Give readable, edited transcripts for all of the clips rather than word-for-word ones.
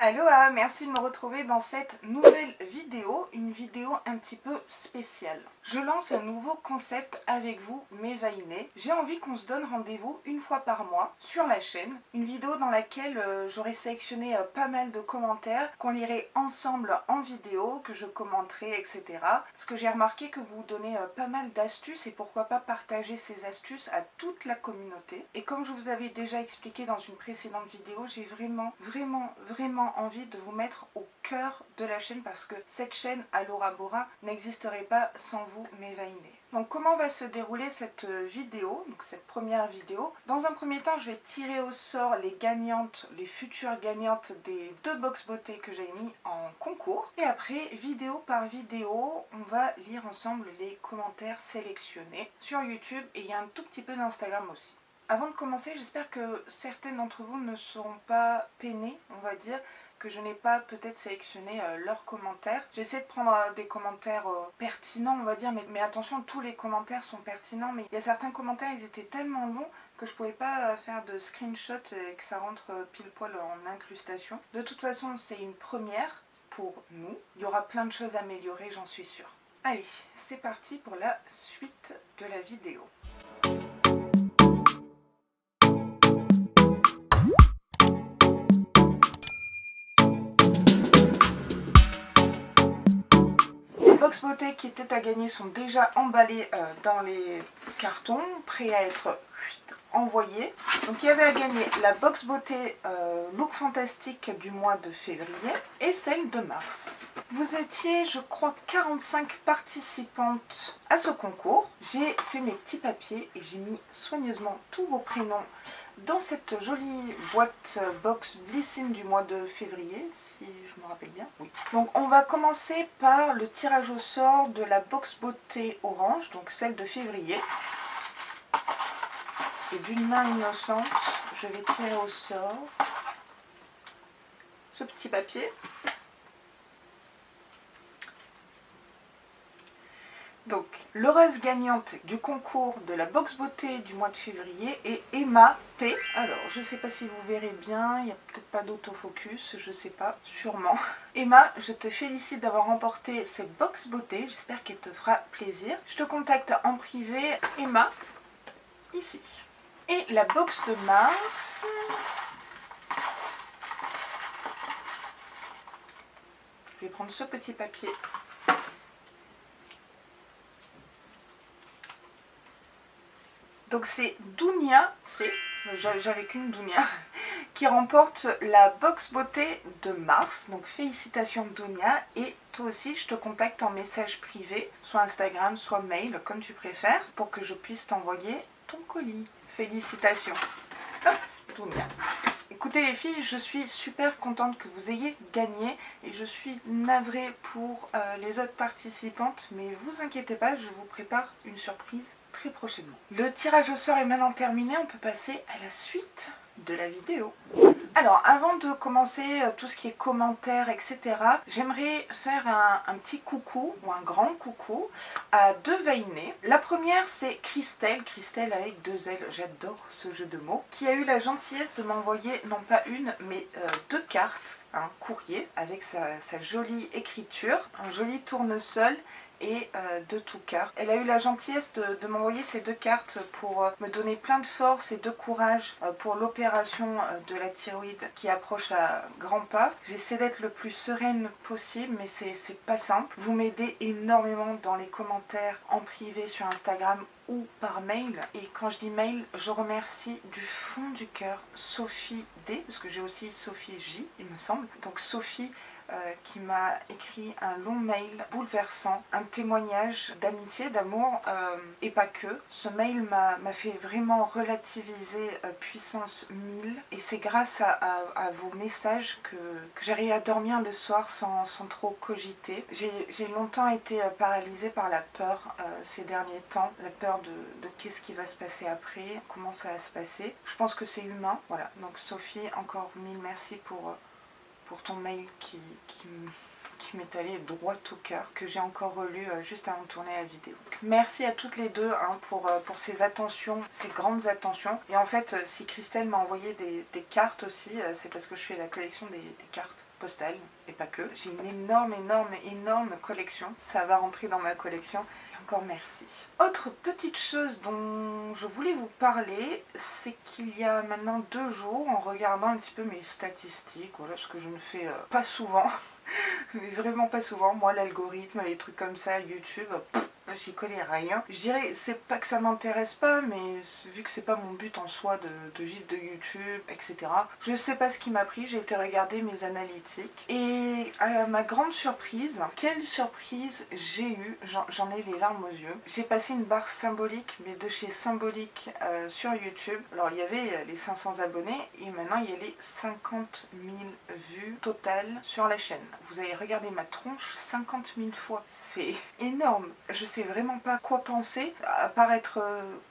Aloha, merci de me retrouver dans cette nouvelle vidéo, une vidéo un petit peu spéciale. Je lance un nouveau concept avec vous, mes vainés. J'ai envie qu'on se donne rendez-vous une fois par mois sur la chaîne. Une vidéo dans laquelle j'aurai sélectionné pas mal de commentaires, qu'on lirait ensemble en vidéo, que je commenterai, etc. Parce que j'ai remarqué que vous donnez pas mal d'astuces et pourquoi pas partager ces astuces à toute la communauté. Et comme je vous avais déjà expliqué dans une précédente vidéo, j'ai vraiment envie de vous mettre au cœur de la chaîne parce que cette chaîne Alora Bora n'existerait pas sans vous, mes vainés. Donc comment va se dérouler cette vidéo, donc cette première vidéo? Dans un premier temps, je vais tirer au sort les gagnantes, les futures gagnantes des deux box beauté que j'ai mis en concours. Et après, vidéo par vidéo, on va lire ensemble les commentaires sélectionnés sur YouTube et il y a un tout petit peu d'Instagram aussi. Avant de commencer, j'espère que certaines d'entre vous ne seront pas peinées, on va dire, que je n'ai pas peut-être sélectionné leurs commentaires. J'essaie de prendre des commentaires pertinents, on va dire, mais attention, tous les commentaires sont pertinents, mais il y a certains commentaires, ils étaient tellement longs que je ne pouvais pas faire de screenshot et que ça rentre pile poil en incrustation. De toute façon, c'est une première pour nous. Il y aura plein de choses à améliorer, j'en suis sûre. Allez, c'est parti pour la suite de la vidéo. Box beauté qui étaient à gagner sont déjà emballés dans les cartons, prêts à être envoyés. Donc il y avait à gagner la box beauté look fantastique du mois de février et celle de mars. Vous étiez, je crois, 45 participantes à ce concours. J'ai fait mes petits papiers et j'ai mis soigneusement tous vos prénoms dans cette jolie boîte box Blissim du mois de février, si je me rappelle bien. Oui. Donc on va commencer par le tirage au sort de la box beauté orange, donc celle de février. Et d'une main innocente, je vais tirer au sort ce petit papier. Donc, l'heureuse gagnante du concours de la box beauté du mois de février est Emma P. Alors, je ne sais pas si vous verrez bien, il n'y a peut-être pas d'autofocus, je ne sais pas, sûrement. Emma, je te félicite d'avoir remporté cette box beauté, j'espère qu'elle te fera plaisir. Je te contacte en privé, Emma, ici. Et la box de mars... Je vais prendre ce petit papier. Donc c'est Dounia, j'avais qu'une Dounia, qui remporte la box beauté de mars. Donc félicitations Dounia, et toi aussi je te contacte en message privé, soit Instagram, soit mail, comme tu préfères, pour que je puisse t'envoyer ton colis. Félicitations. Hop, Dounia. Écoutez les filles, je suis super contente que vous ayez gagné et je suis navrée pour les autres participantes, mais vous inquiétez pas, je vous prépare une surprise très prochainement. Le tirage au sort est maintenant terminé, on peut passer à la suite de la vidéo. Alors avant de commencer tout ce qui est commentaires, etc., j'aimerais faire un petit coucou ou un grand coucou à deux vainés. La première c'est Christelle, Christelle avec deux L, j'adore ce jeu de mots, qui a eu la gentillesse de m'envoyer non pas une mais deux cartes, un courrier avec sa jolie écriture, un joli tournesol et de tout cœur. Elle a eu la gentillesse de m'envoyer ces deux cartes pour me donner plein de force et de courage pour l'opération de la thyroïde qui approche à grands pas. J'essaie d'être le plus sereine possible, mais c'est pas simple. Vous m'aidez énormément dans les commentaires en privé sur Instagram ou par mail. Et quand je dis mail, je remercie du fond du cœur Sophie D, parce que j'ai aussi Sophie J, il me semble. Donc Sophie qui m'a écrit un long mail bouleversant, un témoignage d'amitié, d'amour et pas que. Ce mail m'a fait vraiment relativiser puissance 1000 et c'est grâce à vos messages que j'arrive à dormir le soir sans trop cogiter. J'ai longtemps été paralysée par la peur ces derniers temps, la peur de qu'est-ce qui va se passer après, comment ça va se passer. Je pense que c'est humain. Voilà, donc Sophie, encore 1000 merci pour ton mail qui qui m'est allé droit au cœur, que j'ai encore relu juste avant de tourner la vidéo. Donc, merci à toutes les deux hein, pour ces attentions, ces grandes attentions. Et en fait, si Christelle m'a envoyé des cartes aussi, c'est parce que je fais la collection des cartes postales, et pas que. J'ai une énorme collection. Ça va rentrer dans ma collection. Encore merci. Autre petite chose dont je voulais vous parler, c'est qu'il y a maintenant 2 jours, en regardant un petit peu mes statistiques, voilà, ce que je ne fais pas souvent, mais vraiment pas souvent, moi l'algorithme, les trucs comme ça, YouTube, j'y connais rien. Je dirais, c'est pas que ça m'intéresse pas, mais vu que c'est pas mon but en soi de vivre de YouTube, etc. Je sais pas ce qui m'a pris, j'ai été regarder mes analytiques. Et à ma grande surprise, quelle surprise j'ai eu, j'en ai les larmes aux yeux. J'ai passé une barre symbolique, mais de chez Symbolique sur YouTube. Alors il y avait les 500 abonnés, et maintenant il y a les 50 000 vues totales sur la chaîne. Vous avez regardé ma tronche 50 000 fois. C'est énorme. Je sais vraiment pas quoi penser, à part être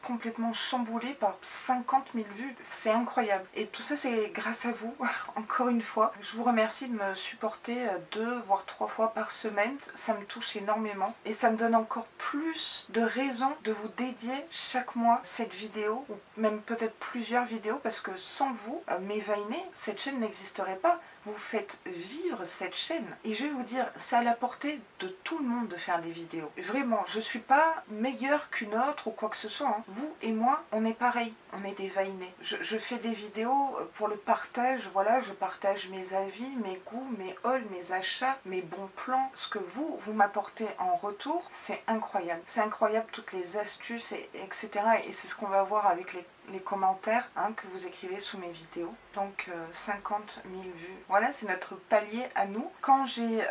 complètement chamboulée par 50 000 vues. C'est incroyable. Et tout ça, c'est grâce à vous, encore une fois. Je vous remercie de me supporter 2 voire 3 fois par semaine. Ça me touche énormément. Et ça me donne encore plus de raisons de vous dédier chaque mois cette vidéo, ou même peut-être plusieurs vidéos, parce que sans vous, mes Vainé, cette chaîne n'existerait pas. Vous faites vivre cette chaîne. Et je vais vous dire, c'est à la portée de tout le monde de faire des vidéos. Vraiment, je suis pas meilleure qu'une autre ou quoi que ce soit. Hein. Vous et moi, on est pareil. On est des Vainé. Je fais des vidéos pour le partage. Voilà, je partage mes avis, mes goûts, mes hauls, mes achats, mes bons plans. Ce que vous m'apportez en retour, c'est incroyable. C'est incroyable, toutes les astuces, etc. Et c'est ce qu'on va voir avec les commentaires hein, que vous écrivez sous mes vidéos. Donc 50 000 vues. Voilà, c'est notre palier à nous. Quand j'ai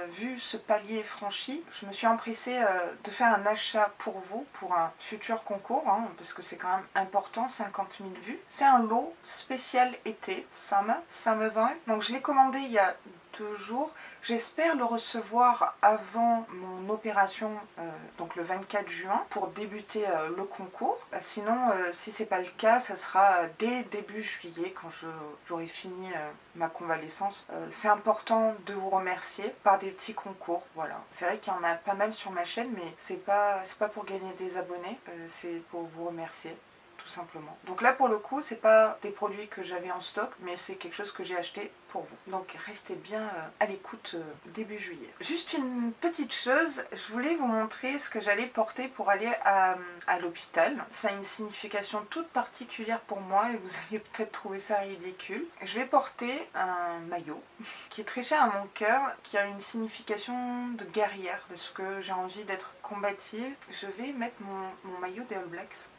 vu ce palier franchi, je me suis empressée de faire un achat pour vous, pour un futur concours, hein, parce que c'est quand même important, 50 000 vues. C'est un lot spécial été, Summer Vibe. Donc je l'ai commandé il y a 2 jours. J'espère le recevoir avant mon opération, donc le 24 juin, pour débuter le concours. Sinon, si c'est pas le cas, ça sera dès début juillet, quand j'aurai fini ma convalescence. C'est important de vous remercier par des petits concours, voilà. C'est vrai qu'il y en a pas mal sur ma chaîne, mais c'est pas pour gagner des abonnés, c'est pour vous remercier. Tout simplement. Donc là pour le coup c'est pas des produits que j'avais en stock, mais c'est quelque chose que j'ai acheté pour vous. Donc restez bien à l'écoute début juillet. Juste une petite chose, je voulais vous montrer ce que j'allais porter pour aller à l'hôpital. Ça a une signification toute particulière pour moi et vous allez peut-être trouver ça ridicule. Je vais porter un maillot qui est très cher à mon cœur, qui a une signification de guerrière, parce que j'ai envie d'être combative. Je vais mettre mon maillot des All Blacks.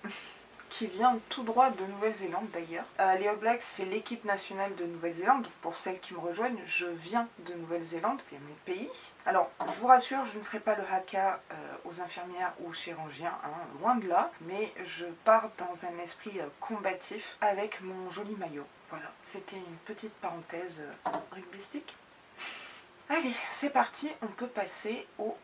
Qui vient tout droit de Nouvelle-Zélande d'ailleurs. Les All Blacks, c'est l'équipe nationale de Nouvelle-Zélande. Pour celles qui me rejoignent, je viens de Nouvelle-Zélande, qui est mon pays. Alors, je vous rassure, je ne ferai pas le haka aux infirmières ou chirurgiens, hein, loin de là. Mais je pars dans un esprit combatif avec mon joli maillot. Voilà, c'était une petite parenthèse rugbystique. Allez, c'est parti, on peut passer au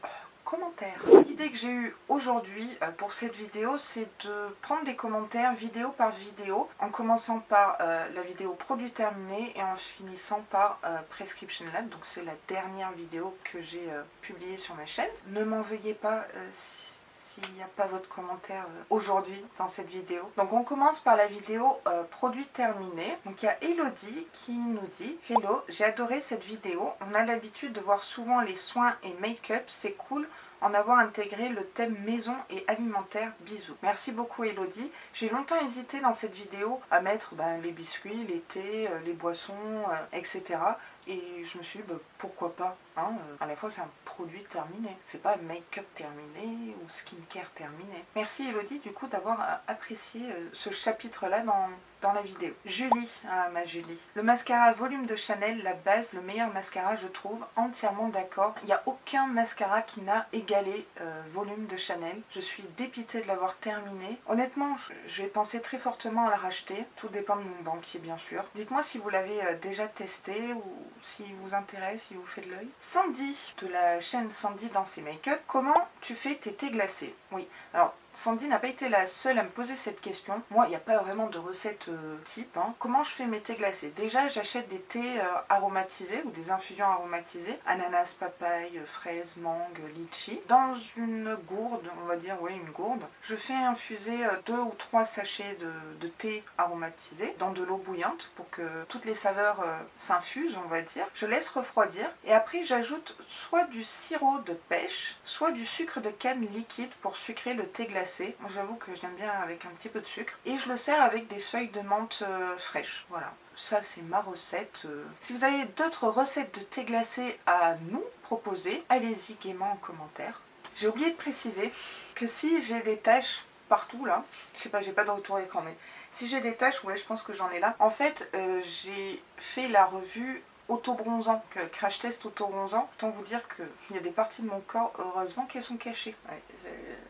commentaires. L'idée que j'ai eue aujourd'hui pour cette vidéo, c'est de prendre des commentaires vidéo par vidéo, en commençant par la vidéo produit terminé et en finissant par Prescription Lab. Donc c'est la dernière vidéo que j'ai publiée sur ma chaîne. Ne m'en veuillez pas s'il n'y a pas votre commentaire aujourd'hui dans cette vidéo. Donc on commence par la vidéo produit terminé. Donc il y a Elodie qui nous dit: Hello, j'ai adoré cette vidéo. On a l'habitude de voir souvent les soins et make-up, c'est cool en avoir intégré le thème maison et alimentaire. Bisous. Merci beaucoup Elodie. J'ai longtemps hésité dans cette vidéo à mettre les biscuits, les thés, les boissons, etc. Et je me suis dit, pourquoi pas hein, à la fois c'est un produit terminé, c'est pas make-up terminé ou skincare terminé. Merci Elodie du coup d'avoir apprécié ce chapitre là dans la vidéo. Julie, ma Julie. Le mascara volume de Chanel, la base, le meilleur mascara je trouve, entièrement d'accord. Il n'y a aucun mascara qui n'a égalé volume de Chanel. Je suis dépitée de l'avoir terminé. Honnêtement, je vais penser très fortement à la racheter. Tout dépend de mon banquier bien sûr. Dites-moi si vous l'avez déjà testé ou si vous intéresse, si vous faites de l'œil. Sandy, de la chaîne Sandy dans ses make-up. Comment tu fais tes thés glacés? Oui, alors Sandy n'a pas été la seule à me poser cette question. Moi, il n'y a pas vraiment de recette type. Hein. Comment je fais mes thés glacés? Déjà, j'achète des thés aromatisés ou des infusions aromatisées. Ananas, papaye, fraise, mangue, litchi. Dans une gourde, on va dire, oui, une gourde. Je fais infuser 2 ou 3 sachets de thé aromatisé dans de l'eau bouillante pour que toutes les saveurs s'infusent, on va dire. Je laisse refroidir et après, j'ajoute soit du sirop de pêche, soit du sucre de canne liquide pour sucrer le thé glacé. Moi, j'avoue que j'aime bien avec un petit peu de sucre. Et je le sers avec des feuilles de menthe fraîches. Voilà. Ça, c'est ma recette. Si vous avez d'autres recettes de thé glacé à nous proposer, allez-y gaiement en commentaire. J'ai oublié de préciser que si j'ai des taches partout là, je sais pas, j'ai pas de retour écran, mais si j'ai des taches, ouais, je pense que j'en ai là. En fait, j'ai fait la revue auto-bronzant, crash test auto-bronzant. Autant vous dire qu'il y a des parties de mon corps, heureusement qu'elles sont cachées. Ouais,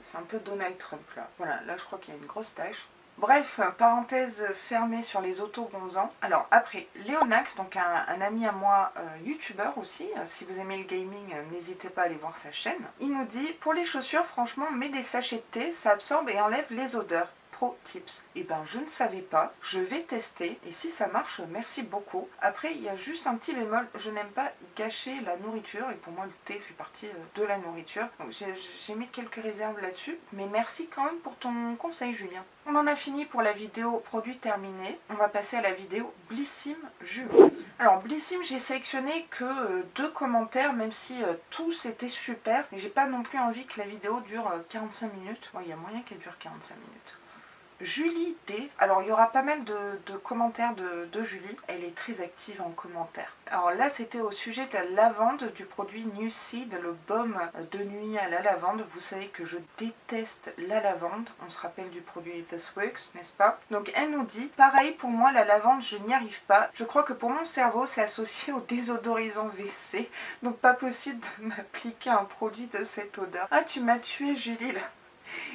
c'est un peu Donald Trump là. Voilà, là je crois qu'il y a une grosse tache. Bref, parenthèse fermée sur les auto-bronzants. Alors après, Léonax, donc un ami à moi, youtubeur aussi, si vous aimez le gaming, n'hésitez pas à aller voir sa chaîne. Il nous dit, pour les chaussures, franchement, mets des sachets de thé, ça absorbe et enlève les odeurs. Pro tips. Et ben je ne savais pas, je vais tester et si ça marche, merci beaucoup. Après il y a juste un petit bémol, je n'aime pas gâcher la nourriture et pour moi le thé fait partie de la nourriture. Donc j'ai mis quelques réserves là-dessus, mais merci quand même pour ton conseil Julien. On en a fini pour la vidéo produit terminé, on va passer à la vidéo Blissim Jules. Alors Blissim, j'ai sélectionné que 2 commentaires, même si tous étaient super, mais j'ai pas non plus envie que la vidéo dure 45 minutes. Bon, il y a moyen qu'elle dure 45 minutes. Julie D. Alors il y aura pas mal de commentaires de Julie. Elle est très active en commentaires. Alors là c'était au sujet de la lavande, du produit New Seed, le baume de nuit à la lavande. Vous savez que je déteste la lavande. On se rappelle du produit This Works, n'est-ce pas? Donc elle nous dit, pareil pour moi la lavande je n'y arrive pas. Je crois que pour mon cerveau c'est associé au désodorisant WC. Donc pas possible de m'appliquer un produit de cette odeur. Ah tu m'as tué Julie là.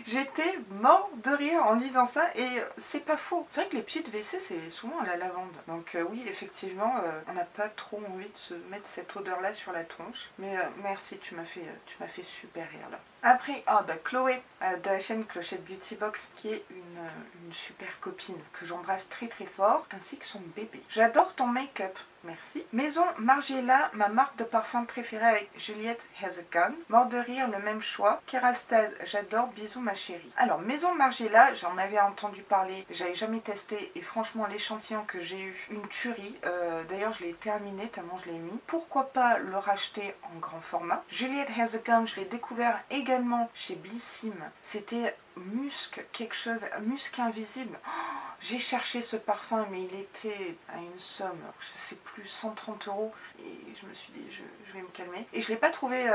J'étais mort de rire en lisant ça et c'est pas faux. C'est vrai que les pieds de WC c'est souvent à la lavande. Donc oui effectivement on n'a pas trop envie de se mettre cette odeur là sur la tronche. Mais merci, tu m'as fait super rire là. Après, Chloé de la chaîne Clochette Beauty Box qui est une super copine que j'embrasse très très fort, ainsi que son bébé. J'adore ton make-up, merci. Maison Margiela, ma marque de parfum préférée avec Juliette Has a Gun. Mort de rire, le même choix. Kerastase, j'adore, bisous ma chérie. Alors Maison Margiela, j'en avais entendu parler, j'avais jamais testé et franchement l'échantillon que j'ai eu, une tuerie. D'ailleurs je l'ai terminé tellement je l'ai mis. Pourquoi pas le racheter en grand format. Juliette Has a Gun, je l'ai découvert également chez Blissim. C'était musc, quelque chose, musc invisible. Oh, j'ai cherché ce parfum mais il était à une somme, je sais plus, 130 € et je me suis dit je vais me calmer. Et je ne l'ai pas trouvé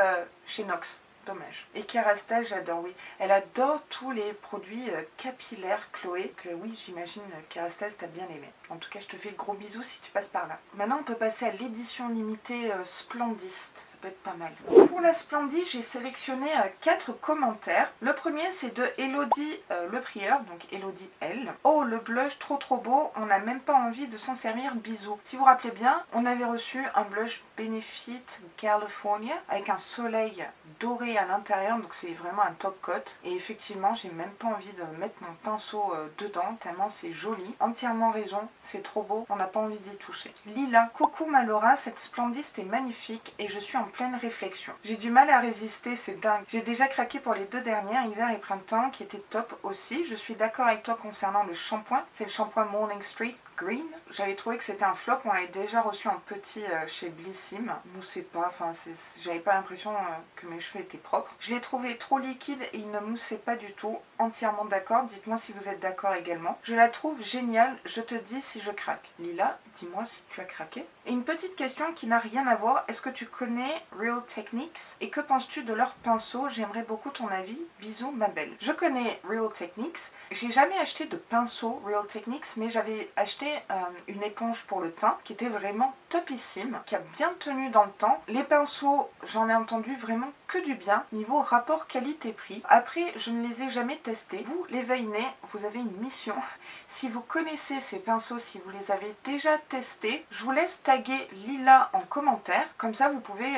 chez Nox. Dommage. Et Kerastase, j'adore, oui. Elle adore tous les produits capillaires, Chloé. Que oui, j'imagine, Kerastase, t'as bien aimé. En tout cas, je te fais de gros bisous si tu passes par là. Maintenant, on peut passer à l'édition limitée Splendiste. Ça peut être pas mal. Pour la Splendie, j'ai sélectionné 4 commentaires. Le premier, c'est de Elodie Le Prieur, donc Elodie L. Oh, le blush, trop trop beau. On n'a même pas envie de s'en servir. Bisous. Si vous vous rappelez bien, on avait reçu un blush Benefit California avec un soleil doré à l'intérieur, donc c'est vraiment un top coat. Et effectivement, j'ai même pas envie de mettre mon pinceau dedans, tellement c'est joli. Entièrement raison, c'est trop beau, on n'a pas envie d'y toucher. Lila, coucou Malora, cette Splendiste est magnifique et je suis en pleine réflexion. J'ai du mal à résister, c'est dingue. J'ai déjà craqué pour les 2 dernières, hiver et printemps, qui étaient top aussi. Je suis d'accord avec toi concernant le shampoing, c'est le shampoing Morning Street Green. J'avais trouvé que c'était un flop, on l'avait déjà reçu en petit chez Blissim. Moussait pas, enfin j'avais pas l'impression que mes cheveux étaient propres. Je l'ai trouvé trop liquide et il ne moussait pas du tout. Entièrement d'accord, dites-moi si vous êtes d'accord également. Je la trouve géniale, je te dis si je craque. Lila, dis-moi si tu as craqué. Et une petite question qui n'a rien à voir, est-ce que tu connais Real Techniques et que penses-tu de leur pinceau? J'aimerais beaucoup ton avis. Bisous ma belle. Je connais Real Techniques, j'ai jamais acheté de pinceau Real Techniques, mais j'avais acheté une éponge pour le teint qui était vraiment topissime, qui a bien tenu dans le temps. Les pinceaux, j'en ai entendu vraiment que du bien niveau rapport qualité-prix. Après, je ne les ai jamais testés. Vous, les Veinés, vous avez une mission. Si vous connaissez ces pinceaux, si vous les avez déjà testés, je vous laisse taguer Lila en commentaire. Comme ça, vous pouvez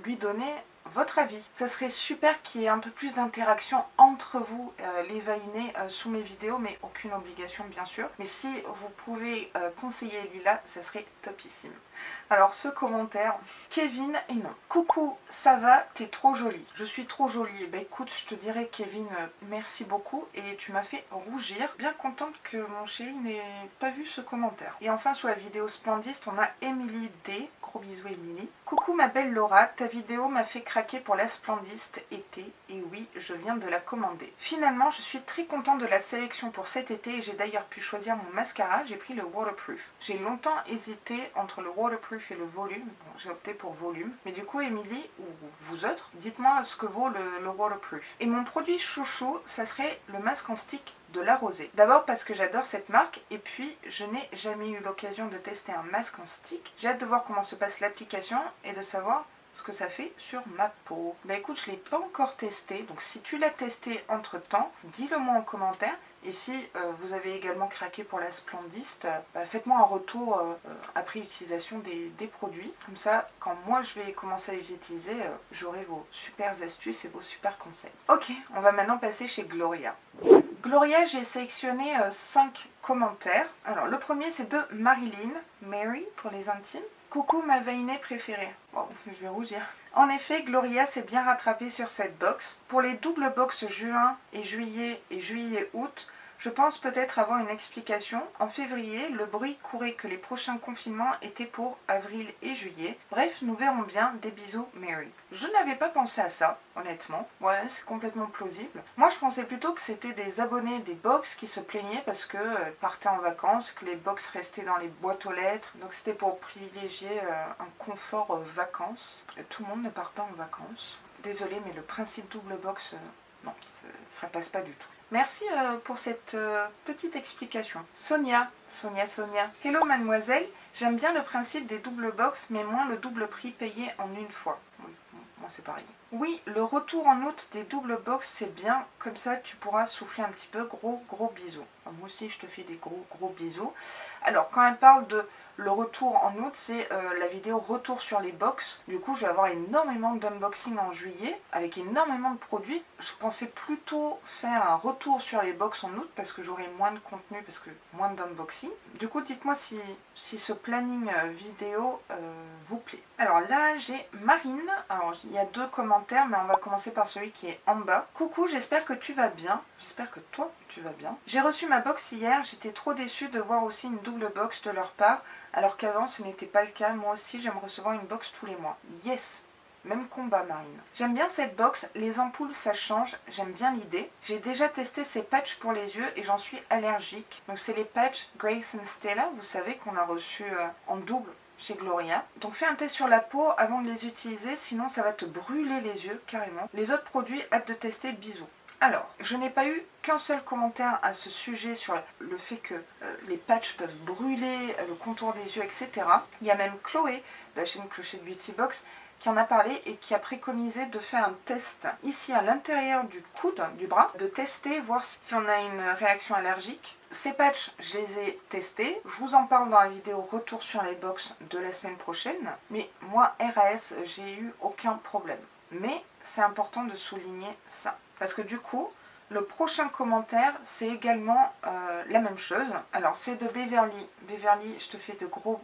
lui donner votre avis. Ça serait super qu'il y ait un peu plus d'interaction entre vous, les vainés, sous mes vidéos, mais aucune obligation bien sûr. Mais si vous pouvez conseiller Lila, ça serait topissime. Alors ce commentaire, Kevin et non. Coucou, ça va, t'es trop jolie. Je suis trop jolie. Eh ben écoute, je te dirais Kevin, merci beaucoup et tu m'as fait rougir. Bien contente que mon chéri n'ait pas vu ce commentaire. Et enfin sur la vidéo Splendiste, on a Emily D. Gros bisous Emily. Coucou ma belle Laura, ta vidéo m'a fait craquer pour la Splendiste été et oui, je viens de la commander. Finalement, je suis très contente de la sélection pour cet été et j'ai d'ailleurs pu choisir mon mascara. J'ai pris le Waterproof. J'ai longtemps hésité entre le Waterproof et le volume. Bon, j'ai opté pour volume. Mais du coup, Emily, ou vous autres, dites-moi ce que vaut le Waterproof. Et mon produit chouchou, ça serait le masque en stick de La Rosée. D'abord parce que j'adore cette marque et puis je n'ai jamais eu l'occasion de tester un masque en stick. J'ai hâte de voir comment se passe l'application et de savoir ce que ça fait sur ma peau. Bah écoute, je ne l'ai pas encore testé, donc si tu l'as testé entre temps, dis-le moi en commentaire. Et si vous avez également craqué pour la Splendiste, faites-moi un retour après utilisation des produits. Comme ça, quand moi je vais commencer à les utiliser, j'aurai vos super astuces et vos super conseils. Ok, on va maintenant passer chez Gloria. Gloria, j'ai sélectionné 5 commentaires. Alors le premier c'est de Marilyn, Mary pour les intimes. Coucou ma vainée préférée. Wow, je vais rougir. En effet, Gloria s'est bien rattrapée sur cette box. Pour les doubles box juin et juillet-août, je pense peut-être avoir une explication. En février, le bruit courait que les prochains confinements étaient pour avril et juillet. Bref, nous verrons bien. Des bisous, Mary. Je n'avais pas pensé à ça, honnêtement. Ouais, c'est complètement plausible. Moi, je pensais plutôt que c'était des abonnés des box qui se plaignaient parce que partaient en vacances, que les box restaient dans les boîtes aux lettres. Donc c'était pour privilégier un confort vacances. Tout le monde ne part pas en vacances. Désolée, mais le principe double box, non, ça passe pas du tout. Merci pour cette petite explication. Sonia. Hello mademoiselle, j'aime bien le principe des double box, mais moins le double prix payé en une fois. Oui, moi c'est pareil. Oui, le retour en août des double box, c'est bien. Comme ça, tu pourras souffler un petit peu. Gros bisous. Moi aussi, je te fais des gros bisous. Alors, quand elle parle de le retour en août, c'est la vidéo retour sur les box. Du coup, je vais avoir énormément d'unboxing en juillet avec énormément de produits. Je pensais plutôt faire un retour sur les box en août parce que j'aurai moins de contenu, parce que moins d'unboxing. Du coup, dites-moi si ce planning vidéo vous plaît. Alors là, j'ai Marine. Alors, il y a 2 commentaires, mais on va commencer par celui qui est en bas. Coucou, j'espère que tu vas bien. J'espère que toi, tu vas bien. J'ai reçu ma box hier. J'étais trop déçue de voir aussi une double box de leur part. Alors qu'avant ce n'était pas le cas, moi aussi j'aime recevoir une box tous les mois. Yes! Même combat Marine. J'aime bien cette box, les ampoules ça change, j'aime bien l'idée. J'ai déjà testé ces patchs pour les yeux et j'en suis allergique. Donc c'est les patchs Grace and Stella, vous savez qu'on a reçu en double chez Gloria. Donc fais un test sur la peau avant de les utiliser, sinon ça va te brûler les yeux carrément. Les autres produits, hâte de tester, bisous. Alors, je n'ai pas eu qu'un seul commentaire à ce sujet sur le fait que les patchs peuvent brûler le contour des yeux, etc. Il y a même Chloé de la chaîne Clochette Beauty Box qui en a parlé et qui a préconisé de faire un test ici à l'intérieur du coude, du bras, de tester, voir si on a une réaction allergique. Ces patchs, je les ai testés. Je vous en parle dans la vidéo retour sur les box de la semaine prochaine. Mais moi, RAS, j'ai eu aucun problème. Mais c'est important de souligner ça. Parce que du coup, le prochain commentaire, c'est également la même chose. Alors, c'est de Beverly. Beverly, je te fais de gros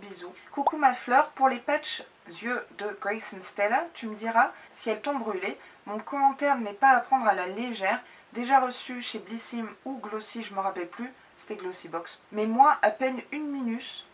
bisous. Coucou ma fleur, pour les patchs yeux de Grace and Stella, tu me diras si elles t'ont brûlé. Mon commentaire n'est pas à prendre à la légère. Déjà reçu chez Blissim ou Glossy, je me rappelle plus. C'était Glossy Box. Mais moi, à peine une minute.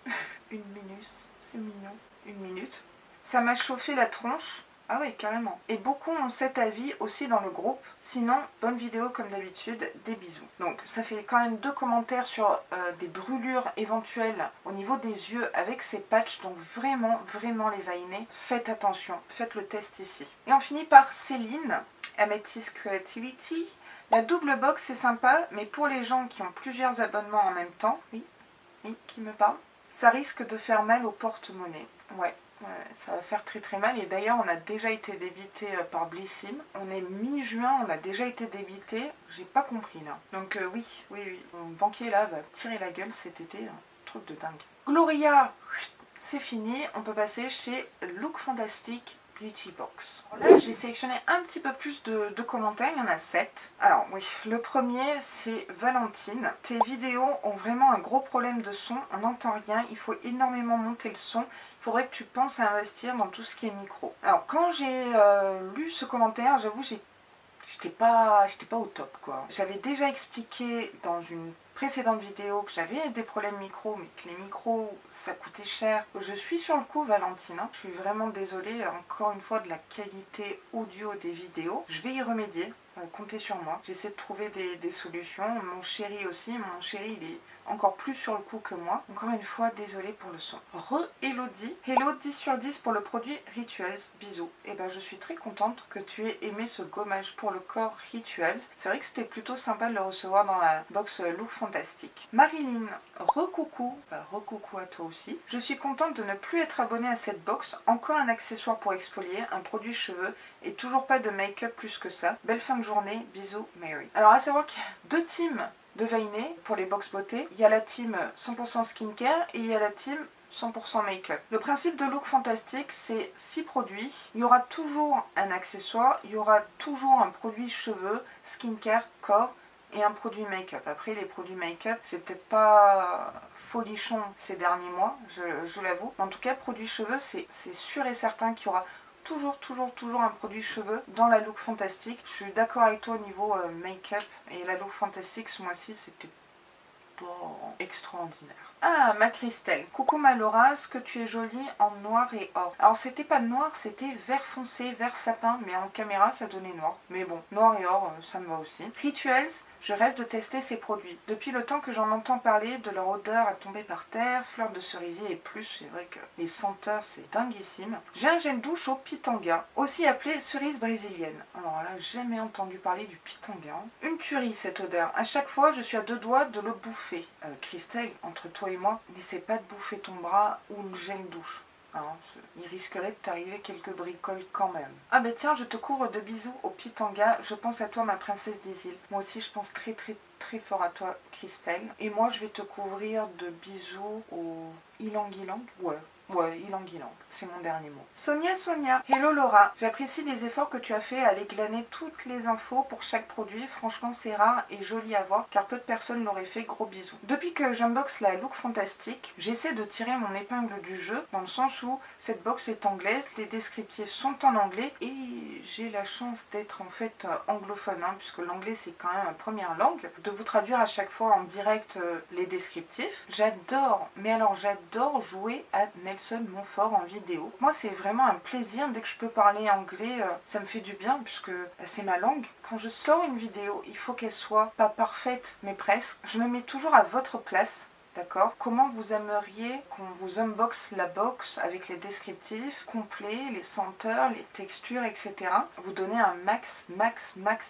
Une minute, c'est mignon. Une minute. Ça m'a chauffé la tronche. Ah oui, carrément. Et beaucoup ont cet avis aussi dans le groupe. Sinon, bonne vidéo comme d'habitude, des bisous. Donc, ça fait quand même 2 commentaires sur des brûlures éventuelles au niveau des yeux avec ces patchs. Donc vraiment les vainés, faites attention. Faites le test ici. Et on finit par Céline, Amethyst Creativity. La double box, c'est sympa, mais pour les gens qui ont plusieurs abonnements en même temps, oui, qui me parle, ça risque de faire mal au porte-monnaie. Ouais, ça va faire très mal. Et d'ailleurs, on a déjà été débité par Blissim. On est mi-juin, on a déjà été débité. J'ai pas compris là. Donc oui. Mon banquier là va tirer la gueule cet été. Truc de dingue. Gloria, c'est fini. On peut passer chez Look Fantastic Beauty Box. Là, j'ai sélectionné un petit peu plus de commentaires, il y en a 7. Alors oui, le premier c'est Valentine. Tes vidéos ont vraiment un gros problème de son, on n'entend rien, il faut énormément monter le son. Il faudrait que tu penses à investir dans tout ce qui est micro. Alors quand j'ai lu ce commentaire, j'avoue, j'étais pas au top quoi. J'avais déjà expliqué dans une précédente vidéo que j'avais des problèmes micro, mais que les micros ça coûtait cher. Je suis sur le coup Valentine, hein. Je suis vraiment désolée encore une fois de la qualité audio des vidéos. Je vais y remédier, comptez sur moi. J'essaie de trouver des solutions. Mon chéri aussi, mon chéri il est encore plus sur le coup que moi. Encore une fois, désolée pour le son. Elodie. Hello, 10 sur 10 pour le produit Rituals. Bisous. Et ben je suis très contente que tu aies aimé ce gommage pour le corps Rituals. C'est vrai que c'était plutôt sympa de le recevoir dans la box Look Fantastique. Marilyn, recoucou. Recoucou à toi aussi. Je suis contente de ne plus être abonnée à cette box. Encore un accessoire pour exfolier, un produit cheveux et toujours pas de make-up plus que ça. Belle fin de journée. Bisous, Mary. Alors à savoir qu'il y a 2 teams de Vainé pour les box beauté. Il y a la team 100% skincare et il y a la team 100% make-up. Le principe de Look Fantastique, c'est 6 produits. Il y aura toujours un accessoire, il y aura toujours un produit cheveux, skincare, corps et un produit make-up. Après, les produits make-up, c'est peut-être pas folichon ces derniers mois, je l'avoue. En tout cas, produits cheveux, c'est sûr et certain qu'il y aura toujours un produit cheveux dans la Look Fantastique. Je suis d'accord avec toi au niveau make-up et la Look Fantastique ce mois-ci c'était pas extraordinaire. Ah, ma Christelle. Coucou ma Laura, est-ce que tu es jolie en noir et or? Alors c'était pas noir, c'était vert foncé, vert sapin, mais en caméra ça donnait noir. Mais bon, noir et or, ça me va aussi. Rituals, je rêve de tester ces produits. Depuis le temps que j'en entends parler, de leur odeur à tomber par terre, fleurs de cerisier et plus, c'est vrai que les senteurs c'est dinguissime. J'ai un gel douche au pitanga, aussi appelé cerise brésilienne. Alors là, jamais entendu parler du pitanga. Une tuerie cette odeur. À chaque fois, je suis à 2 doigts de le bouffer. Christelle, entre toi et moi, n'essaie pas de bouffer ton bras ou le gel douche. Hein, il risquerait de t'arriver quelques bricoles quand même. Ah ben tiens, je te couvre de bisous au pitanga. Je pense à toi, ma princesse des îles. Moi aussi, je pense très fort à toi, Christelle. Et moi, je vais te couvrir de bisous au ilang-ilang. Ouais, ilang-ilang, c'est mon dernier mot. Sonia, hello Laura, j'apprécie les efforts que tu as fait à aller glaner toutes les infos pour chaque produit. Franchement, c'est rare et joli à voir car peu de personnes l'auraient fait. Gros bisous. Depuis que j'unbox la Look Fantastique, j'essaie de tirer mon épingle du jeu dans le sens où cette box est anglaise, les descriptifs sont en anglais et j'ai la chance d'être en fait anglophone, hein, puisque l'anglais c'est quand même ma première langue, de vous traduire à chaque fois en direct les descriptifs. J'adore, mais alors j'adore jouer à Nelson Montfort en vidéo. Moi c'est vraiment un plaisir, dès que je peux parler anglais, ça me fait du bien puisque c'est ma langue. Quand je sors une vidéo, il faut qu'elle soit pas parfaite mais presque. Je me mets toujours à votre place. D'accord? Comment vous aimeriez qu'on vous unbox la box avec les descriptifs complets, les senteurs, les textures, etc. Vous donner un max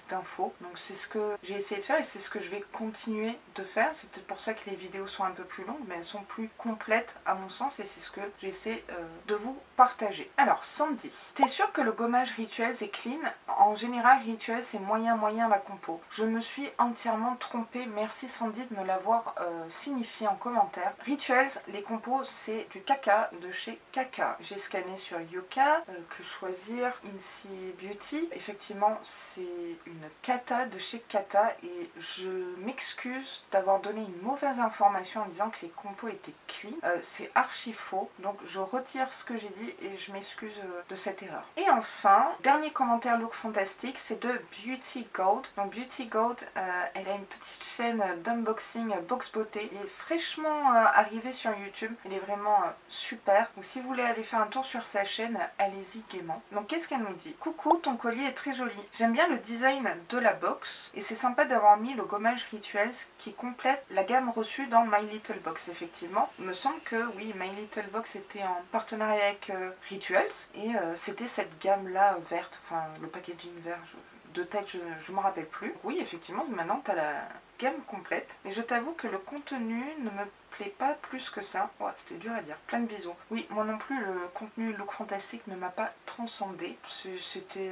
d'infos. Donc c'est ce que j'ai essayé de faire et c'est ce que je vais continuer de faire. C'est peut-être pour ça que les vidéos sont un peu plus longues, mais elles sont plus complètes à mon sens et c'est ce que j'essaie de vous partager. Alors Sandy, t'es sûr que le gommage Rituals est clean? En général, Rituals c'est moyen la compo. Je me suis entièrement trompée. Merci Sandy de me l'avoir signifié en commentaire. Rituals, les compos, c'est du caca de chez Kaka. J'ai scanné sur Yuka, que choisir, Incy Beauty. Effectivement, c'est une cata de chez Kata et je m'excuse d'avoir donné une mauvaise information en disant que les compos étaient clean. C'est archi faux, donc je retire ce que j'ai dit et je m'excuse de cette erreur. Et enfin, dernier commentaire Look Fantastique, c'est de Beauty Gold. Donc Beauty Gold, elle a une petite chaîne d'unboxing box beauté. Elle est fraîchement arrivée sur YouTube. Elle est vraiment super. Donc si vous voulez aller faire un tour sur sa chaîne, allez-y gaiement. Donc qu'est-ce qu'elle nous dit? Coucou, ton collier est très joli. J'aime bien le design de la box et c'est sympa d'avoir mis le gommage Rituals qui complète la gamme reçue dans My Little Box. Effectivement, il me semble que oui, My Little Box était en partenariat avec Rituals et c'était cette gamme là verte, enfin le packaging vert, de tête je m'en rappelle plus. Oui, effectivement, maintenant tu as la gamme complète. Mais je t'avoue que le contenu ne me plaît pas plus que ça. Ouais, c'était dur à dire. Plein de bisous. Oui, moi non plus, le contenu Look Fantastique ne m'a pas transcendé. C'était...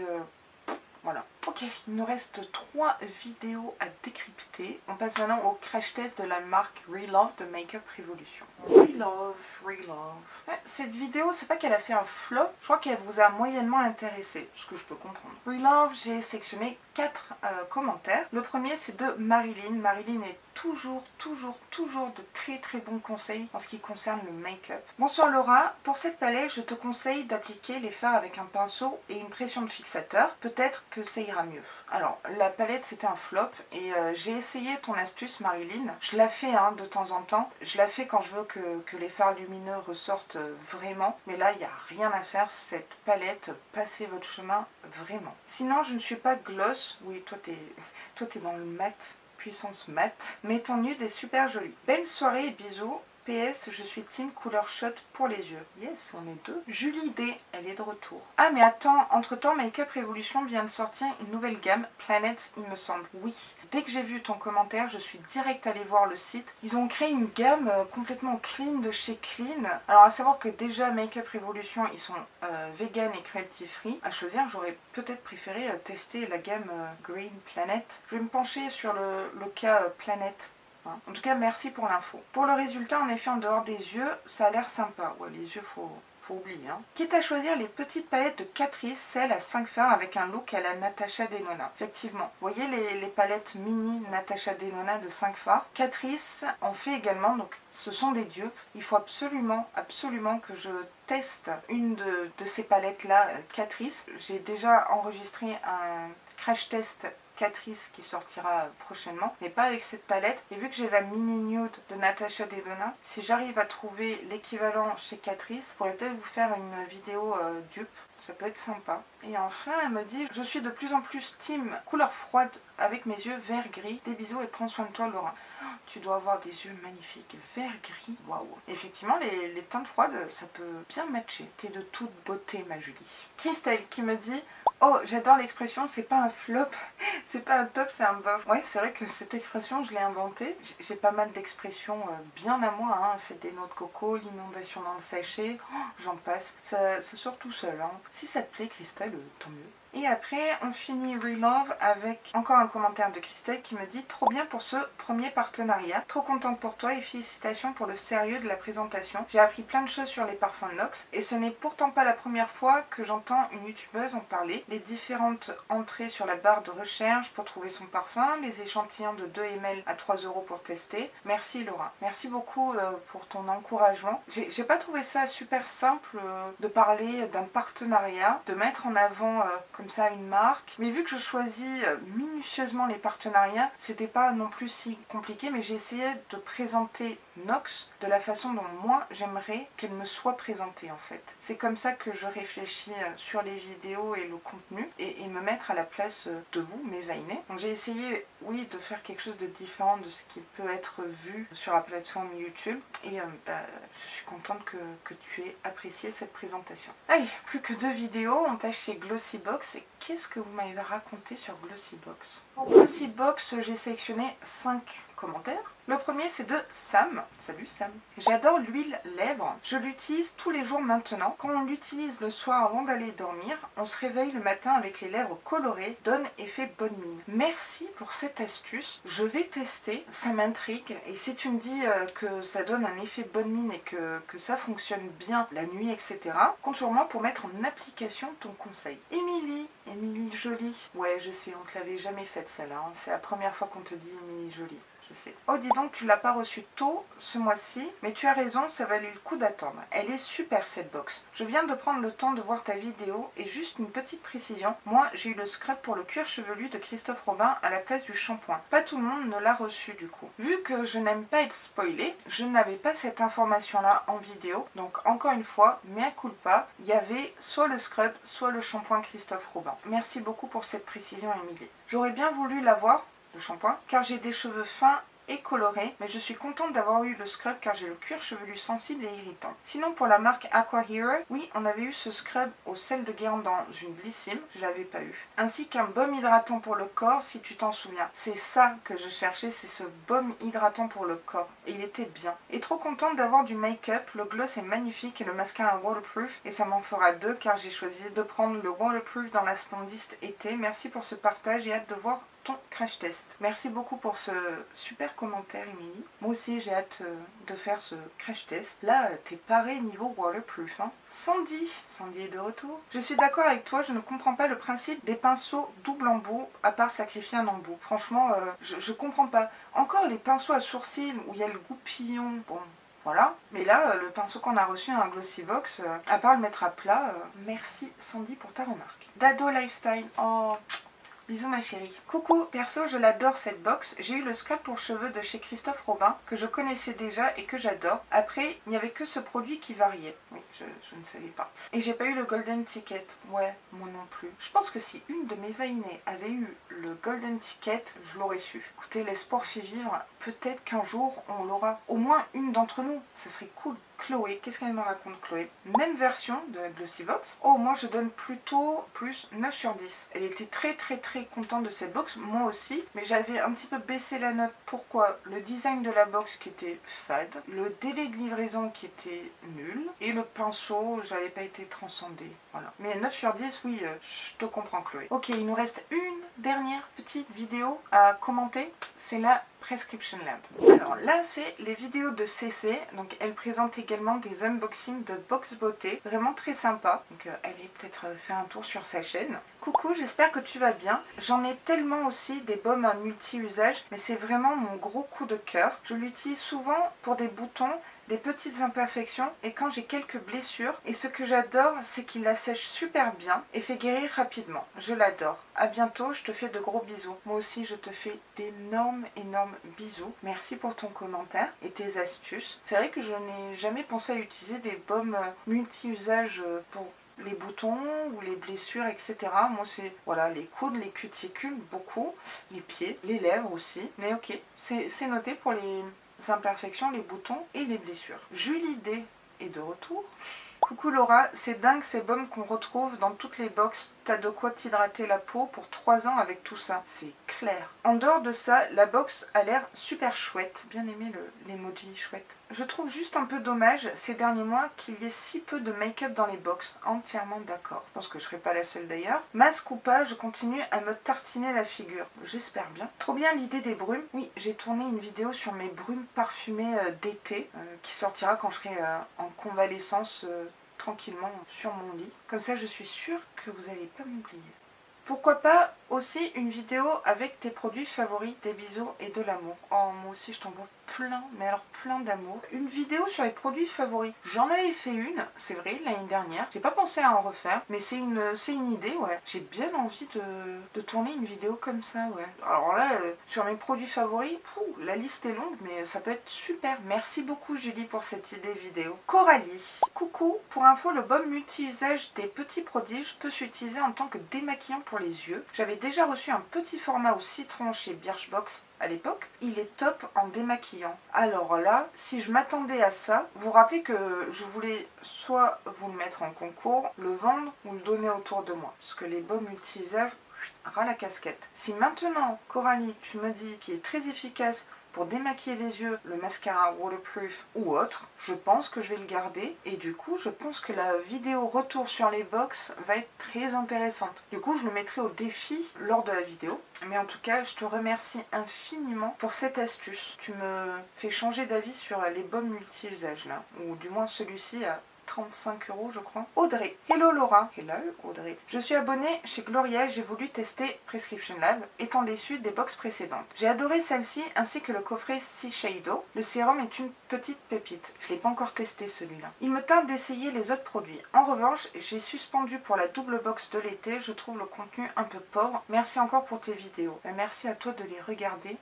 voilà. Ok, il nous reste 3 vidéos à décrypter. On passe maintenant au crash test de la marque Relove de Makeup Revolution. Relove. Ouais, cette vidéo, c'est pas qu'elle a fait un flop, je crois qu'elle vous a moyennement intéressé, ce que je peux comprendre. Relove, j'ai sectionné 4 commentaires. Le premier, c'est de Marilyn. Marilyn est toujours de très bons conseils en ce qui concerne le make-up. Bonsoir Laura, pour cette palette, je te conseille d'appliquer les fards avec un pinceau et une pression de fixateur. Peut-être que ça ira mieux. Alors, la palette, c'était un flop et j'ai essayé ton astuce Marilyn. Je la fais de temps en temps. Je la fais quand je veux que les fards lumineux ressortent vraiment. Mais là, il n'y a rien à faire. Cette palette, passez votre chemin vraiment. Sinon, je ne suis pas gloss. Oui, toi, t'es dans le mat. Puissance mat, mais ton nude est super jolie. Belle soirée et bisous. PS, je suis team couleur shot pour les yeux. Yes, on est deux. Julie D, elle est de retour. Ah mais attends, entre-temps, Makeup Revolution vient de sortir une nouvelle gamme, Planet, il me semble. Oui, dès que j'ai vu ton commentaire, je suis direct allée voir le site. Ils ont créé une gamme complètement clean de chez Clean. Alors à savoir que déjà Makeup Revolution, ils sont vegan et cruelty free. À choisir, j'aurais peut-être préféré tester la gamme Green Planet. Je vais me pencher sur le cas Planet. En tout cas, merci pour l'info. Pour le résultat, en effet, en dehors des yeux, ça a l'air sympa. Ouais, les yeux, faut oublier. Quitte à choisir les petites palettes de Catrice, celles à 5 fards avec un look à la Natasha Denona. Effectivement, vous voyez les palettes mini Natasha Denona de 5 fards. Catrice en fait également, donc ce sont des dupes. Il faut absolument que je teste une de ces palettes-là, Catrice. J'ai déjà enregistré un crash test Catrice qui sortira prochainement, mais pas avec cette palette. Et vu que j'ai la mini nude de Natasha Denona, si j'arrive à trouver l'équivalent chez Catrice, je pourrais peut-être vous faire une vidéo dupe. Ça peut être sympa. Et enfin, elle me dit, je suis de plus en plus team couleur froide avec mes yeux vert gris. Des bisous et prends soin de toi, Laura. Tu dois avoir des yeux magnifiques, vert gris. Waouh. Effectivement, les teintes froides, ça peut bien matcher. T'es de toute beauté, ma Julie. Christelle qui me dit, oh, j'adore l'expression, c'est pas un flop, c'est pas un top, c'est un bof. Ouais, c'est vrai que cette expression, je l'ai inventée. J'ai pas mal d'expressions bien à moi. Faites des noix de coco, l'inondation dans le sachet, j'en passe. Ça sort tout seul. Si ça te plaît, Christelle, tant mieux. Et après, on finit Relove avec encore un commentaire de Christelle qui me dit « Trop bien pour ce premier partenariat, trop contente pour toi et félicitations pour le sérieux de la présentation. J'ai appris plein de choses sur les parfums Nox et ce n'est pourtant pas la première fois que j'entends une youtubeuse en parler. Les différentes entrées sur la barre de recherche pour trouver son parfum, les échantillons de 2 ml à 3 € pour tester. Merci Laura. Merci beaucoup pour ton encouragement. J'ai pas trouvé ça super simple de parler d'un partenariat, de mettre en avant comme ça une marque, mais vu que je choisis minutieusement les partenariats, c'était pas non plus si compliqué, mais j'ai essayé de présenter Nox de la façon dont moi j'aimerais qu'elle me soit présentée en fait. C'est comme ça que je réfléchis sur les vidéos et le contenu et me mettre à la place de vous, mes Vainet. Donc j'ai essayé, oui, de faire quelque chose de différent de ce qui peut être vu sur la plateforme YouTube et je suis contente que tu aies apprécié cette présentation. Allez, plus que 2 vidéos, on passe chez Glossybox. Et qu'est-ce que vous m'avez raconté sur Glossybox? Pour Glossybox, j'ai sélectionné 5 commentaires. Le premier, c'est de Sam. Salut Sam. J'adore l'huile lèvres. Je l'utilise tous les jours maintenant. Quand on l'utilise le soir avant d'aller dormir, on se réveille le matin avec les lèvres colorées, donne effet bonne mine. Merci pour cette astuce. Je vais tester. Ça m'intrigue. Et si tu me dis que ça donne un effet bonne mine et que ça fonctionne bien la nuit, etc., compte sur moi pour mettre en application ton conseil. Émilie Jolie. Ouais, je sais, on te l'avait jamais faite celle-là. C'est la première fois qu'on te dit Émilie Jolie. Je sais. Oh, dis donc, tu l'as pas reçue tôt ce mois-ci, mais tu as raison, ça valait le coup d'attendre. Elle est super cette box. Je viens de prendre le temps de voir ta vidéo et juste une petite précision. Moi, j'ai eu le scrub pour le cuir chevelu de Christophe Robin à la place du shampoing. Pas tout le monde ne l'a reçu du coup. Vu que je n'aime pas être spoilée, je n'avais pas cette information-là en vidéo. Donc encore une fois, mea culpa, il y avait soit le scrub, soit le shampoing Christophe Robin. Merci beaucoup pour cette précision, Émilie. J'aurais bien voulu l'avoir, le shampoing, car j'ai des cheveux fins et coloré, mais je suis contente d'avoir eu le scrub car j'ai le cuir chevelu sensible et irritant. Sinon pour la marque Aqua Hero, oui on avait eu ce scrub au sel de guérande dans une Blissim, je l'avais pas eu. Ainsi qu'un baume hydratant pour le corps si tu t'en souviens. C'est ça que je cherchais, c'est ce baume hydratant pour le corps et il était bien. Et trop contente d'avoir du make-up, le gloss est magnifique et le mascara waterproof et ça m'en fera deux car j'ai choisi de prendre le waterproof dans la Splendiste été. Merci pour ce partage et hâte de voir ton crash test. Merci beaucoup pour ce super commentaire Émilie. Moi aussi j'ai hâte de faire ce crash test. Là t'es paré niveau waterproof hein. Sandy est de retour. Je suis d'accord avec toi, je ne comprends pas le principe des pinceaux double embout à part sacrifier un embout. Franchement je comprends pas. Encore les pinceaux à sourcils où il y a le goupillon, bon voilà, mais là, le pinceau qu'on a reçu dans un Glossybox, à part le mettre à plat, merci Sandy pour ta remarque. Dado Lifestyle, oh, bisous ma chérie. Coucou, perso je l'adore cette box. J'ai eu le scrub pour cheveux de chez Christophe Robin que je connaissais déjà et que j'adore. Après, il n'y avait que ce produit qui variait. Oui, je ne savais pas. Et j'ai pas eu le Golden Ticket. Ouais, moi non plus. Je pense que si une de mes vainées avait eu le Golden Ticket, je l'aurais su. Écoutez, l'espoir fait vivre. Peut-être qu'un jour on l'aura. Au moins une d'entre nous. Ça serait cool. Chloé, qu'est-ce qu'elle me raconte Chloé? Même version de la Glossybox. Oh, moi je donne plutôt plus 9 sur 10. Elle était très contente de cette box, moi aussi, mais j'avais un petit peu baissé la note. Pourquoi? Le design de la box qui était fade, le délai de livraison qui était nul, et le pinceau, j'avais pas été transcendée. Voilà. Mais 9 sur 10, oui, je te comprends Chloé. Ok, il nous reste une dernière petite vidéo à commenter, c'est la Prescription Lab. Alors là c'est les vidéos de CC, donc elle présente également des unboxings de box beauté, vraiment très sympa, donc allez peut-être faire un tour sur sa chaîne. Coucou, j'espère que tu vas bien. J'en ai tellement aussi des baumes à multi-usage, mais c'est vraiment mon gros coup de cœur. Je l'utilise souvent pour des boutons, des petites imperfections et quand j'ai quelques blessures. Et ce que j'adore, c'est qu'il la sèche super bien et fait guérir rapidement. Je l'adore. À bientôt, je te fais de gros bisous. Moi aussi, je te fais d'énormes bisous. Merci pour ton commentaire et tes astuces. C'est vrai que je n'ai jamais pensé à utiliser des baumes multi-usage pour les boutons ou les blessures, etc. Moi, c'est voilà, les coudes, les cuticules, beaucoup, les pieds, les lèvres aussi. Mais ok, c'est noté pour les imperfections, les boutons et les blessures. Julie D est de retour. Coucou Laura, c'est dingue ces baumes qu'on retrouve dans toutes les box. T'as de quoi t'hydrater la peau pour 3 ans avec tout ça. C'est clair. En dehors de ça, la box a l'air super chouette. Bien aimé l'emoji chouette. Je trouve juste un peu dommage ces derniers mois qu'il y ait si peu de make-up dans les box. Entièrement d'accord. Je pense que je serai pas la seule d'ailleurs. Masque ou pas, je continue à me tartiner la figure. J'espère bien. Trop bien l'idée des brumes. Oui, j'ai tourné une vidéo sur mes brumes parfumées d'été qui sortira quand je serai en convalescence tranquillement sur mon lit. Comme ça, je suis sûre que vous n'allez pas m'oublier. Pourquoi pas aussi une vidéo avec tes produits favoris, des bisous et de l'amour. Oh, moi aussi, je t'envoie plein, mais alors plein d'amour. Une vidéo sur les produits favoris. J'en avais fait une, c'est vrai, l'année dernière. J'ai pas pensé à en refaire, mais c'est une idée, ouais. J'ai bien envie de tourner une vidéo comme ça, ouais. Alors là, sur mes produits favoris, la liste est longue, mais ça peut être super. Merci beaucoup, Julie, pour cette idée vidéo. Coralie. Coucou, pour info, le baume multi-usage des Petits Prodiges peut s'utiliser en tant que démaquillant pour les yeux. J'avais déjà reçu un petit format au citron chez Birchbox à l'époque, il est top en démaquillant. Alors là, si je m'attendais à ça, vous vous rappelez que je voulais soit vous le mettre en concours, le vendre ou le donner autour de moi. Parce que les baumes multi-usage, ras la casquette. Si maintenant, Coralie, tu me dis qu'il est très efficace pour démaquiller les yeux, le mascara waterproof ou autre, je pense que je vais le garder et du coup je pense que la vidéo retour sur les box va être très intéressante. Du coup je le mettrai au défi lors de la vidéo. Mais en tout cas je te remercie infiniment pour cette astuce. Tu me fais changer d'avis sur les baumes multi-usage là, ou du moins celui-ci à 35 € je crois. Audrey. Hello Laura. Hello Audrey. Je suis abonnée chez Gloria et j'ai voulu tester Prescription Lab, étant déçue des box précédentes. J'ai adoré celle-ci ainsi que le coffret Shiseido. Le sérum est une petite pépite. Je ne l'ai pas encore testé celui-là. Il me tarde d'essayer les autres produits. En revanche, j'ai suspendu pour la double box de l'été. Je trouve le contenu un peu pauvre. Merci encore pour tes vidéos. Et merci à toi de les regarder.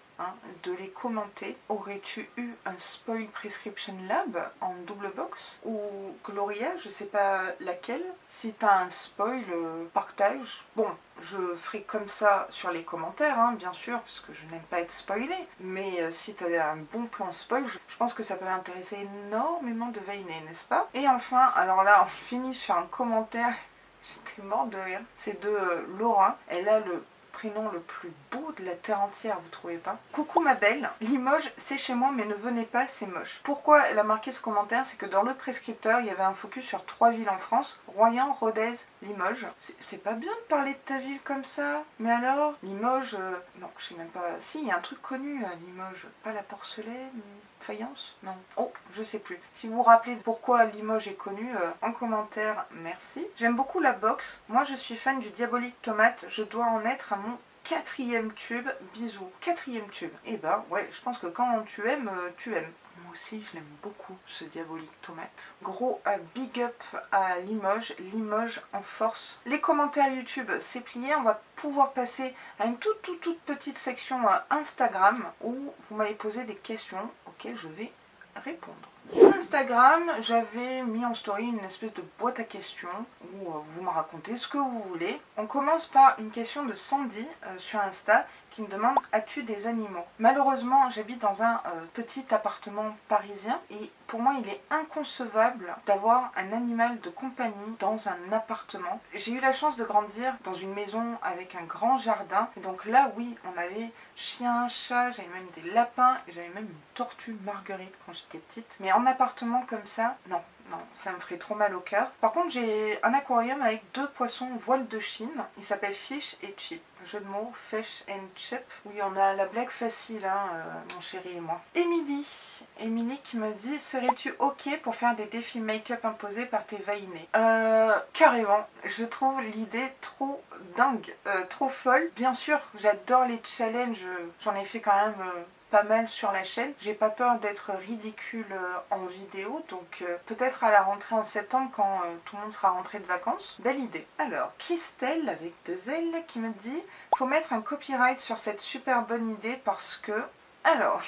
De les commenter. Aurais-tu eu un spoil Prescription Lab en double box ou Gloria, je sais pas laquelle. Si t'as un spoil, partage. Bon, je ferai comme ça sur les commentaires, hein, bien sûr, parce que je n'aime pas être spoilée. Mais si tu as un bon plan spoil, je pense que ça peut intéresser énormément de Veinés, n'est-ce pas? Et enfin, alors là, on finit sur un commentaire, j'étais morte de rire. C'est de Laura. Elle a le prénom le plus beau de la terre entière, vous trouvez pas? Coucou ma belle, Limoges c'est chez moi mais ne venez pas, c'est moche. Pourquoi elle a marqué ce commentaire? C'est que dans le prescripteur il y avait un focus sur 3 villes en France, Royan, Rodez, Limoges. C'est pas bien de parler de ta ville comme ça. Mais alors, Limoges, non je sais même pas, si il y a un truc connu à Limoges, pas la porcelaine, faïence? Non. Oh, je sais plus. Si vous vous rappelez pourquoi Limoges est connu, en commentaire, merci. J'aime beaucoup la boxe. Moi, je suis fan du Diabolique Tomate. Je dois en être à mon 4e tube. Bisous. 4e tube. Eh ben, ouais, je pense que quand tu aimes, tu aimes. Moi aussi, je l'aime beaucoup, ce Diabolique Tomate. Gros big up à Limoges. Limoges en force. Les commentaires YouTube, c'est plié. On va pouvoir passer à une toute petite section Instagram où vous m'avez posé des questions auxquelles je vais répondre. Sur Instagram, j'avais mis en story une espèce de boîte à questions où vous me racontez ce que vous voulez. On commence par une question de Sandy sur Insta qui me demande: as-tu des animaux? Malheureusement, j'habite dans un petit appartement parisien et pour moi, il est inconcevable d'avoir un animal de compagnie dans un appartement. J'ai eu la chance de grandir dans une maison avec un grand jardin. Et donc là, oui, on avait chien, chat, j'avais même des lapins, j'avais même une tortue Marguerite quand j'étais petite. Mais en appartement comme ça, non. Non, ça me ferait trop mal au cœur. Par contre, j'ai un aquarium avec 2 poissons voile de Chine. Il s'appelle Fish et Chip. Jeu de mots, Fish and Chip. Oui, on a la blague facile, hein, mon chéri et moi. Émilie qui me dit: serais-tu ok pour faire des défis make-up imposés par tes Veinés? Carrément. Je trouve l'idée trop dingue, trop folle. Bien sûr, j'adore les challenges. J'en ai fait quand même... pas mal sur la chaîne. J'ai pas peur d'être ridicule en vidéo, donc peut-être à la rentrée en septembre quand tout le monde sera rentré de vacances. Belle idée. Alors, Christelle avec 2 L qui me dit: faut mettre un copyright sur cette super bonne idée parce que... Alors...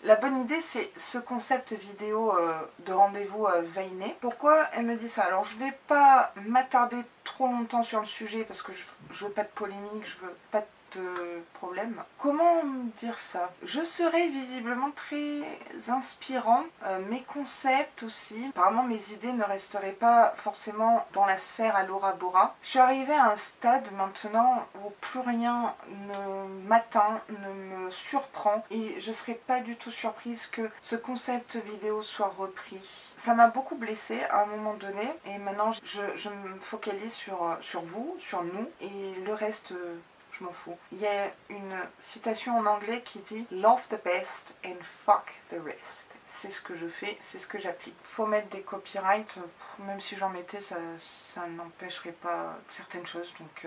La bonne idée, c'est ce concept vidéo de rendez-vous Veiné. Pourquoi elle me dit ça? Alors, je vais pas m'attarder trop longtemps sur le sujet parce que je veux pas de polémique, je veux pas de problème. Comment dire ça? Je serai visiblement très inspirant, mes concepts aussi. Apparemment mes idées ne resteraient pas forcément dans la sphère à Laura Bora. Je suis arrivée à un stade maintenant où plus rien ne m'atteint, ne me surprend et je serais pas du tout surprise que ce concept vidéo soit repris. Ça m'a beaucoup blessée à un moment donné et maintenant je me focalise sur vous, sur nous et le reste... je m'en fous. Il y a une citation en anglais qui dit: love the best and fuck the rest. C'est ce que je fais, c'est ce que j'applique. Faut mettre des copyrights, même si j'en mettais, ça n'empêcherait pas certaines choses. Donc,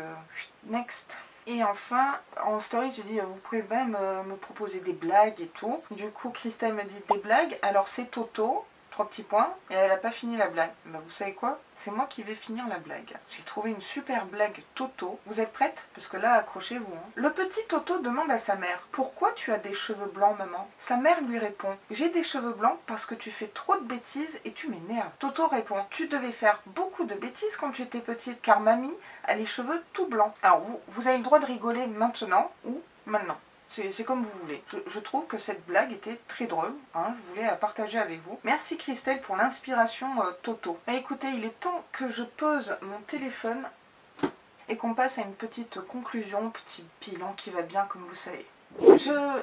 next. Et enfin, en story, j'ai dit: vous pouvez même me proposer des blagues et tout. Du coup, Christelle me dit: des blagues, alors c'est Toto. 3 petits points, et elle n'a pas fini la blague. Bah, vous savez quoi? C'est moi qui vais finir la blague. J'ai trouvé une super blague Toto. Vous êtes prête? Parce que là, accrochez-vous. Hein. Le petit Toto demande à sa mère: pourquoi tu as des cheveux blancs, maman? Sa mère lui répond: j'ai des cheveux blancs parce que tu fais trop de bêtises et tu m'énerves. Toto répond: tu devais faire beaucoup de bêtises quand tu étais petite, car mamie a les cheveux tout blancs. Alors, vous avez le droit de rigoler maintenant ou maintenant. C'est comme vous voulez. Je trouve que cette blague était très drôle. Hein, je voulais la partager avec vous. Merci Christelle pour l'inspiration Toto. Bah, écoutez, il est temps que je pose mon téléphone et qu'on passe à une petite conclusion, petit bilan qui va bien comme vous savez.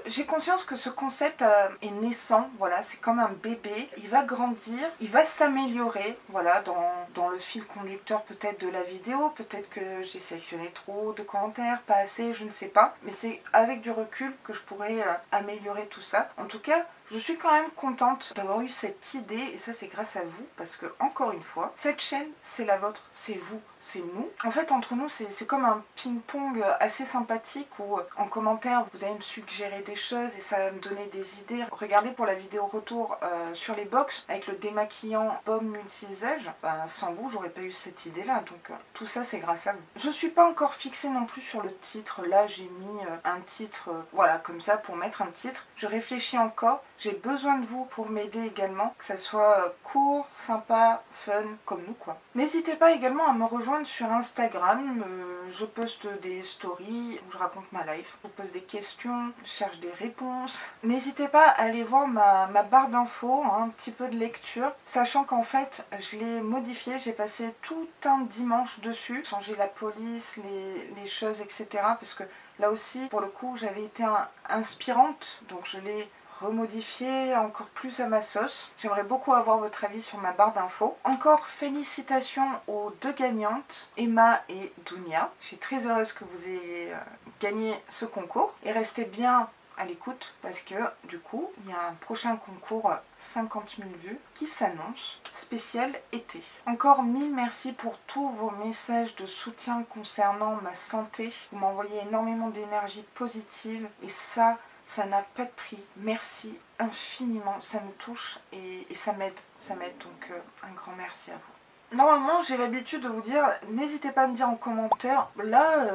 J'ai conscience que ce concept est naissant, voilà, c'est comme un bébé, il va grandir, il va s'améliorer, voilà, dans le fil conducteur peut-être de la vidéo, peut-être que j'ai sélectionné trop de commentaires, pas assez, je ne sais pas, mais c'est avec du recul que je pourrais améliorer tout ça. En tout cas, je suis quand même contente d'avoir eu cette idée et ça c'est grâce à vous parce que encore une fois, cette chaîne c'est la vôtre, c'est vous, c'est nous. En fait entre nous c'est comme un ping-pong assez sympathique où en commentaire vous allez me suggérer des choses et ça va me donner des idées. Regardez pour la vidéo retour sur les box avec le démaquillant baume multi-usage, sans vous j'aurais pas eu cette idée là donc tout ça c'est grâce à vous. Je suis pas encore fixée non plus sur le titre, là j'ai mis un titre voilà comme ça pour mettre un titre. Je réfléchis encore. J'ai besoin de vous pour m'aider également, que ça soit court, sympa, fun, comme nous quoi. N'hésitez pas également à me rejoindre sur Instagram, je poste des stories où je raconte ma life, je vous pose des questions, je cherche des réponses. N'hésitez pas à aller voir ma barre d'infos, hein, un petit peu de lecture, sachant qu'en fait je l'ai modifiée, j'ai passé tout un dimanche dessus, changer la police, les choses, etc. Parce que là aussi, pour le coup, j'avais été inspirante, donc je l'ai remodifié encore plus à ma sauce. J'aimerais beaucoup avoir votre avis sur ma barre d'infos. Encore félicitations aux deux gagnantes, Emma et Dounia. Je suis très heureuse que vous ayez gagné ce concours. Et restez bien à l'écoute parce que du coup, il y a un prochain concours 50 000 vues qui s'annonce, spécial été. Encore 1000 merci pour tous vos messages de soutien concernant ma santé. Vous m'envoyez énormément d'énergie positive et ça n'a pas de prix. Merci infiniment, ça me touche et ça m'aide. Donc un grand merci à vous. Normalement, j'ai l'habitude de vous dire, n'hésitez pas à me dire en commentaire. Là,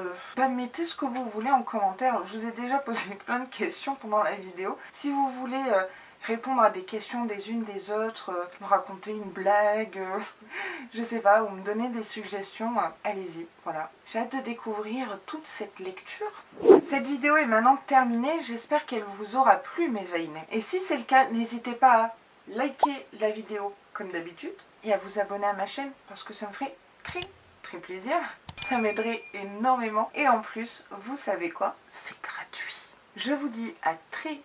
mettez ce que vous voulez en commentaire. Je vous ai déjà posé plein de questions pendant la vidéo. Si vous voulez répondre à des questions des unes des autres, me raconter une blague, je sais pas, ou me donner des suggestions, allez-y, voilà. J'ai hâte de découvrir toute cette lecture. Cette vidéo est maintenant terminée, j'espère qu'elle vous aura plu mes Veinés. Et si c'est le cas, n'hésitez pas à liker la vidéo comme d'habitude et à vous abonner à ma chaîne parce que ça me ferait très plaisir. Ça m'aiderait énormément et en plus, vous savez quoi? C'est gratuit. Je vous dis à très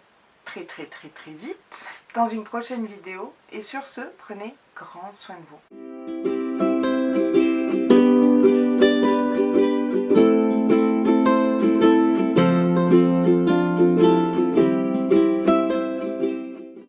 vite dans une prochaine vidéo et sur ce, prenez grand soin de vous.